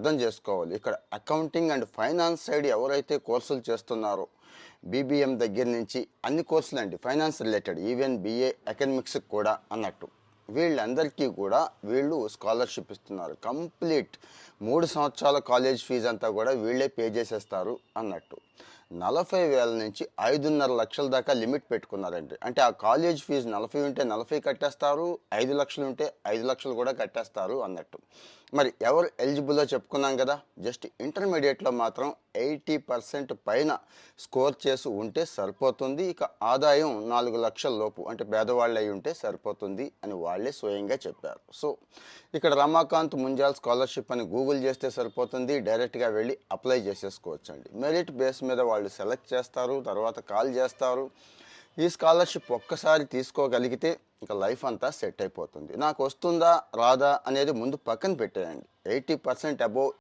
అర్థం చేసుకోవాలి. ఇక్కడ అకౌంటింగ్ అండ్ ఫైనాన్స్ సైడ్ ఎవరైతే కోర్సులు చేస్తున్నారో బీబీఎం దగ్గర నుంచి అన్ని కోర్సులు అండి finance related, even BA economics కూడా అన్నట్టు వీళ్ళందరికీ కూడా వీళ్ళు స్కాలర్షిప్ ఇస్తున్నారు. కంప్లీట్ 3 సంవత్సరాల కాలేజ్ ఫీజు అంతా కూడా వీళ్ళే పే చేసేస్తారు అన్నట్టు. 40,000 నుంచి 5.5 లక్షల దాకా లిమిట్ పెట్టుకున్నారండి. అంటే ఆ కాలేజ్ ఫీజు 40 ఉంటే 40 కట్టేస్తారు, 5 లక్షలు ఉంటే 5 లక్షలు కూడా కట్టేస్తారు అన్నట్టు. మరి ఎవరు ఎలిజిబుల్లో చెప్పుకున్నాం కదా, జస్ట్ ఇంటర్మీడియట్లో మాత్రం 80% పైన స్కోర్ చేసి ఉంటే సరిపోతుంది. ఇక ఆదాయం 4 లక్షల లోపు అంటే పేదవాళ్ళు అయి ఉంటే సరిపోతుంది అని వాళ్ళే స్వయంగా చెప్పారు. సో ఇక్కడ రమాకాంత్ ముంజాల్ స్కాలర్షిప్ అని గూగుల్ చేస్తే సరిపోతుంది, డైరెక్ట్గా వెళ్ళి అప్లై చేసేసుకోవచ్చండి. మెరిట్ బేస్ మీద వాళ్ళు సెలెక్ట్ చేస్తారు, తర్వాత కాల్ చేస్తారు. ఈ స్కాలర్షిప్ ఒక్కసారి తీసుకోగలిగితే ఇక లైఫ్ అంతా సెట్ అయిపోతుంది. నాకు వస్తుందా రాదా అనేది ముందు పక్కన పెట్టేయండి. 80% అబోవ్